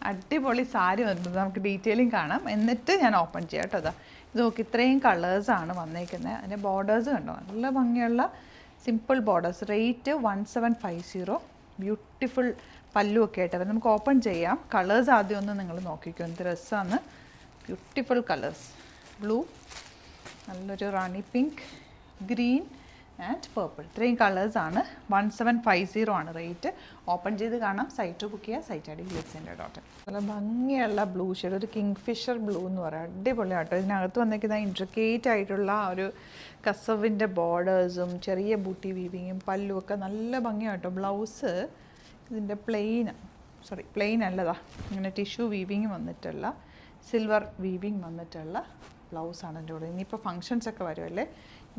അടിപൊളി സാരി വരുന്നത് നമുക്ക് ഡീറ്റെയിലിംഗ് കാണാം, എന്നിട്ട് ഞാൻ ഓപ്പൺ ചെയ്യാം കേട്ടോ. അതാ ഇത് നോക്കി, ഇത്രയും കളേഴ്സാണ് വന്നേക്കുന്നത്. അതിൻ്റെ ബോർഡേഴ്സ് കണ്ടോ, നല്ല ഭംഗിയുള്ള സിമ്പിൾ ബോർഡേഴ്സ്. റേറ്റ് 1750. ബ്യൂട്ടിഫുൾ പല്ലുമൊക്കെ ആയിട്ട് അവർ നമുക്ക് ഓപ്പൺ ചെയ്യാം. കളേഴ്സ് ആദ്യം ഒന്ന് നിങ്ങൾ നോക്കിക്കോ, എന്ത് രസമാണ്. ബ്യൂട്ടിഫുൾ കളേഴ്സ്, ബ്ലൂ, നല്ലൊരു rani pink, green and purple. ഇത്രയും കളേഴ്സാണ്. 1750 ആണ് റേറ്റ്. ഓപ്പൺ ചെയ്ത് കാണാം. സൈറ്റ് ബുക്ക് ചെയ്യുക. Site I D glitzender.in. നല്ല ഭംഗിയുള്ള ബ്ലൂ ഷെയ്ഡ്, ഒരു കിങ് ഫിഷർ ബ്ലൂ എന്ന് പറയാം. അടിപൊളിയാട്ടോ. ഇതിനകത്ത് വന്നേക്കുന്ന ഇൻട്രിക്കേറ്റ് ആയിട്ടുള്ള ഒരു കസവിൻ്റെ ബോർഡേഴ്സും ചെറിയ ബൂട്ടി വീവിങ്ങും പല്ലും ഒക്കെ നല്ല ഭംഗിയാട്ടോ. ബ്ലൗസ് ഇതിൻ്റെ പ്ലെയിൻ അല്ലതാ, ഇങ്ങനെ ടിഷ്യൂ വീവിങ് വന്നിട്ടുള്ള സിൽവർ വീവിങ് വന്നിട്ടുള്ള ബ്ലൗസാണ് എൻ്റെ കൂടെ. ഇനിയിപ്പോൾ ഫങ്ഷൻസൊക്കെ വരുമല്ലേ,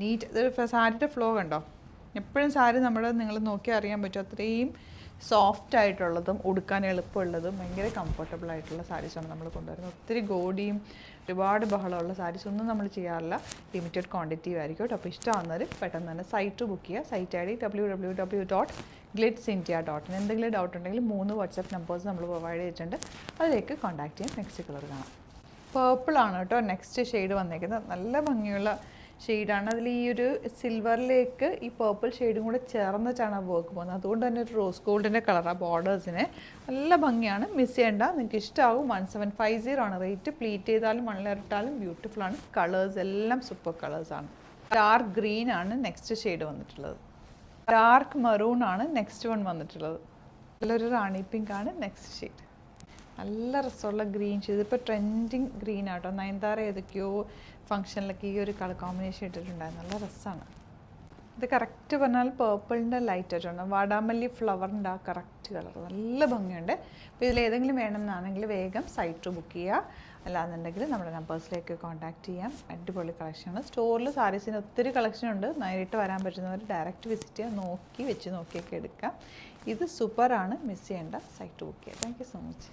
നീറ്റ്. ഇത് സാരിയുടെ ഫ്ലോ കണ്ടോ, എപ്പോഴും സാരി നിങ്ങൾ നോക്കിയാൽ അറിയാൻ പറ്റും. അത്രയും സോഫ്റ്റ് ആയിട്ടുള്ളതും ഉടുക്കാൻ എളുപ്പമുള്ളതും ഭയങ്കര കംഫർട്ടബിൾ ആയിട്ടുള്ള സാരീസാണ് നമ്മൾ കൊണ്ടുവരുന്നത്. ഒത്തിരി ഗോഡിയും ഒരുപാട് ബഹളമുള്ള സാരീസ് ഒന്നും നമ്മൾ ചെയ്യാറില്ല. ലിമിറ്റഡ് ക്വാണ്ടിറ്റി ആയിരിക്കും കേട്ടോ. അപ്പോൾ ഇഷ്ടമാകുന്നവർ പെട്ടെന്ന് തന്നെ സൈറ്റ് ബുക്ക് ചെയ്യുക. Site I D www.glitzender.in. എന്തെങ്കിലും ഡൗട്ട് ഉണ്ടെങ്കിൽ 3 വാട്സാപ്പ് നമ്പേഴ്സ് നമ്മൾ പ്രൊവൈഡ് ചെയ്തിട്ടുണ്ട്, അതിലേക്ക് കോൺടാക്ട് ചെയ്യാം. നെക്സ്റ്റ് കളർ കാണാം. പേർപ്പിളാണ് കേട്ടോ നെക്സ്റ്റ് ഷെയ്ഡ് വന്നേക്കുന്നത്. നല്ല ഭംഗിയുള്ള ഷെയ്ഡാണ്. അതിൽ ഈ ഒരു സിൽവറിലേക്ക് ഈ പേർപ്പിൾ ഷെയ്ഡും കൂടെ ചേർന്നിട്ടാണ് ആ വർക്ക് പോകുന്നത്. അതുകൊണ്ട് തന്നെ ഒരു റോസ് ഗോൾഡിൻ്റെ കളറാണ് ബോർഡേഴ്സിന്. നല്ല ഭംഗിയാണ്, മിസ് ചെയ്യേണ്ട, നിങ്ങൾക്ക് ഇഷ്ടമാകും. 1750 ആണ് റേറ്റ്. പ്ലീറ്റ് ചെയ്താലും മണ്ണിലിട്ടാലും ബ്യൂട്ടിഫുള്ളാണ്. കളേഴ്സ് എല്ലാം സൂപ്പർ കളേഴ്സാണ്. ഡാർക്ക് ഗ്രീൻ ആണ് നെക്സ്റ്റ് ഷെയ്ഡ് വന്നിട്ടുള്ളത്. ഡാർക്ക് മെറൂൺ ആണ് നെക്സ്റ്റ് വൺ വന്നിട്ടുള്ളത്. നല്ലൊരു റാണി പിങ്ക് ആണ് നെക്സ്റ്റ് ഷെയ്ഡ്. നല്ല രസമുള്ള ഗ്രീൻ ഷെയ്ഡ്. ഇപ്പോൾ ട്രെൻഡിങ് ഗ്രീൻ ആട്ടോ. നയൻതാര ഏതൊക്കെയോ ഫംഗ്ഷനിലൊക്കെ ഈ ഒരു കളർ കോമ്പിനേഷൻ ഇട്ടിട്ടുണ്ടായിരുന്നു. നല്ല രസമാണ്. ഇത് കറക്റ്റ് പറഞ്ഞാൽ പേർപ്പിളിൻ്റെ ലൈറ്റ് ആയിട്ടുണ്ട്. വാടാമല്ലി ഫ്ലവറിൻ്റെ ആ കറക്റ്റ് കളർ നല്ല ഭംഗിയുണ്ട്. അപ്പോൾ ഇതിലേതെങ്കിലും വേണമെന്നാണെങ്കിൽ വേഗം സൈറ്റ് ബുക്ക് ചെയ്യുക. അല്ലാന്നുണ്ടെങ്കിൽ നമ്മുടെ നമ്പേഴ്സിലേക്ക് കോൺടാക്ട് ചെയ്യാം. അടിപൊളി കളക്ഷനാണ്. സ്റ്റോറിൽ സാരീസിന് ഒത്തിരി കളക്ഷൻ ഉണ്ട്. നേരിട്ട് വരാൻ പറ്റുന്നവർ ഡയറക്റ്റ് വിസിറ്റ് ചെയ്യുക, നോക്കിയൊക്കെ എടുക്കാം. ഇത് സൂപ്പറാണ്, മിസ് ചെയ്യേണ്ട. സൈറ്റ് ബുക്ക് ചെയ്യുക. Thank you so much.